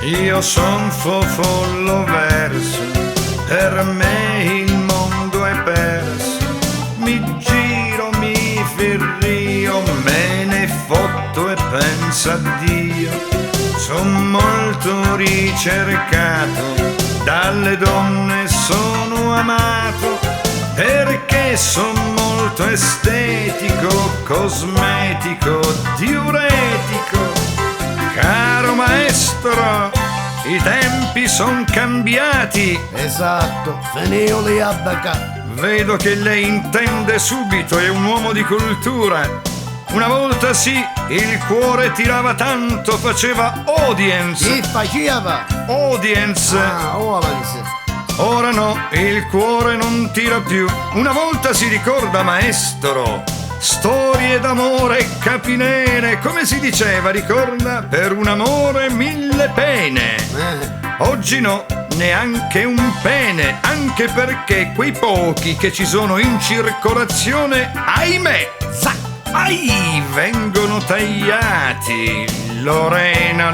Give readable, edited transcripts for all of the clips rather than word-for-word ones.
Io son Fofo verso, per me il mondo è perso. Mi giro, mi firrio, me ne fotto e penso a Dio. Son molto ricercato, dalle donne sono amato, perché son molto estetico, cosmetico, diuretico. Caro maestro, i tempi son cambiati. Esatto, finio li abbaca. Vedo che lei intende subito, è un uomo di cultura. Una volta sì, il cuore tirava tanto, faceva audience. Chi faceva? Audience. Ah, Olens. Ora no, il cuore non tira più. Una volta si ricorda, maestro, storie d'amore e capinere, come si diceva, ricorda? Per un amore 1000 pene. Oggi no, neanche un pene, anche perché quei pochi che ci sono in circolazione, ahimè, vengono tagliati. Lorena,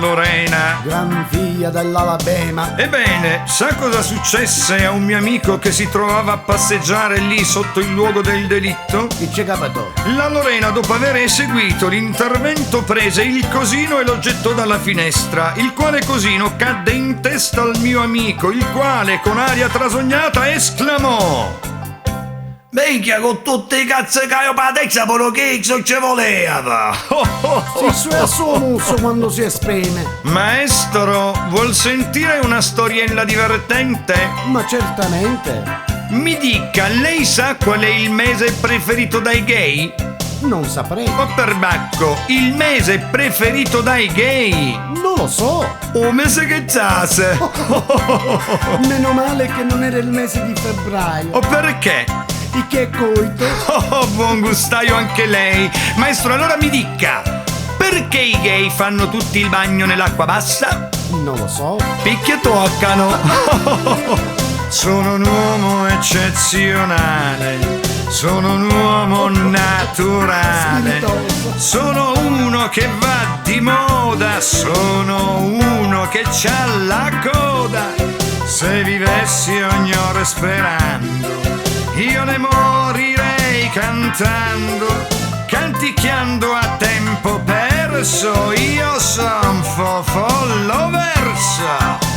Gran figlia dell'Alabama. Ebbene, sa cosa successe a un mio amico che si trovava a passeggiare lì sotto il luogo del delitto? Che ci capitò? La Lorena, dopo aver eseguito l'intervento, prese il cosino e lo gettò dalla finestra, il quale cosino cadde in testa al mio amico, il quale con aria trasognata esclamò: minchia, con tutti i cazzo che io patezza, però che ci voleva? Si è suo muso quando si esprime. Maestro, vuol sentire una storiella divertente? Ma certamente. Mi dica, lei sa qual è il mese preferito dai gay? Non saprei. O per bacco, il mese preferito dai gay? Non lo so. Un mese che c'ase? Meno male che non era il mese di febbraio. O perché? E che coito? Oh, buon gustaio anche lei. Maestro, allora mi dica, perché i gay fanno tutti il bagno nell'acqua bassa? Non lo so. Picchia toccano. Sono un uomo eccezionale, sono un uomo naturale, Spiritoso. sono uno che va di moda, sono uno che c'ha la coda. Se vivessi ogni ora sperando, io ne morirei cantando, canticchiando a tempo perso. Io son Fofo verso.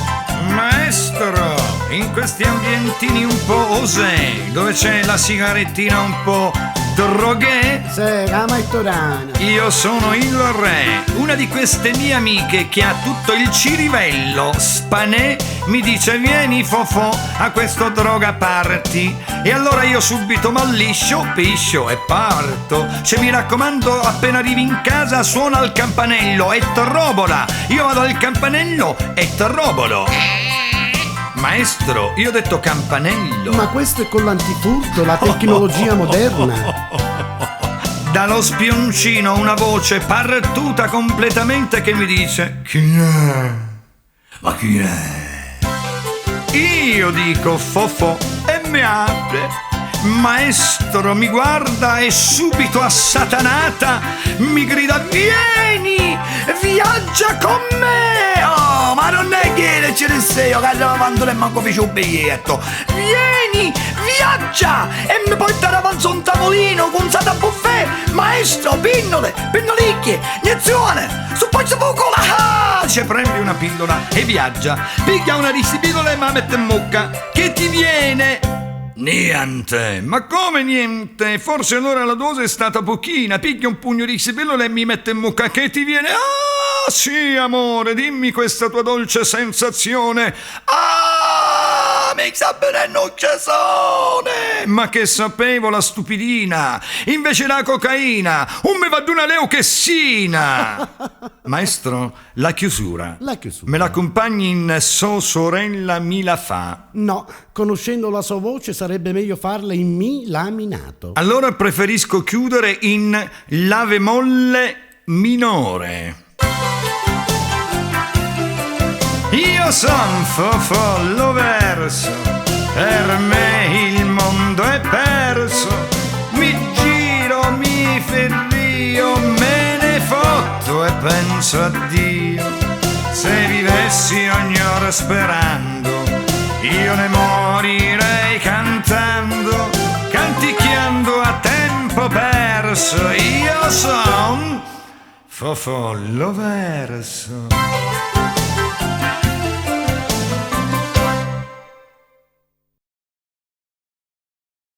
Maestro, in questi ambientini un po' osè, dove c'è la sigarettina un po' droghe, Sì, la maittorana. io sono il re. Una di queste mie amiche che ha tutto il cirivello spanè mi dice: vieni Fofo a questo droga party. E allora io subito m'alliscio, piscio e parto. Cioè, mi raccomando, appena arrivi in casa suona il campanello e trobola. Io vado al campanello e trobolo. Maestro, io ho detto campanello. Ma questo è con l'antifurto, la tecnologia moderna. Dallo spioncino una voce partuta completamente che mi dice: chi è? Ma chi è? Io dico Fofo e mi apre. Maestro mi guarda e subito assatanata mi grida: vieni, viaggia con me. Oh, ma non è che ce ne sei io, che quando le manco fece un biglietto. Vieni, Viaggia e mi porta davanti a un tavolino con un sata buffet. Maestro, pinnole, pinnolicchie, iniezione, su poi poco la. Ci prendi una pillola e viaggia. Piglia una di sti pillole e me la mette in bocca. Che ti viene? Niente. Ma come niente? Forse allora la dose è stata pochina. Piglia un pugno di sti pillole e mi mette in bocca. Che ti viene? Ah, sì, amore, dimmi questa tua dolce sensazione. Ah, mi sta venendo un cesone. Ma che sapevo, la stupidina. Invece la cocaina. Un me va d'una leuchessina. Maestro, la chiusura. La chiusura. Me l'accompagni in So sorella mi la fa? No, conoscendo la sua voce sarebbe meglio farla in Mi laminato. Allora preferisco chiudere in La bemolle minore. Io son Fofo verso, per me il mondo è perso. Mi giro, mi ferrio, me ne fotto e penso a Dio. Se vivessi ogni ora sperando, io ne morirei cantando, canticchiando a tempo perso. Io son Fofollo Verso.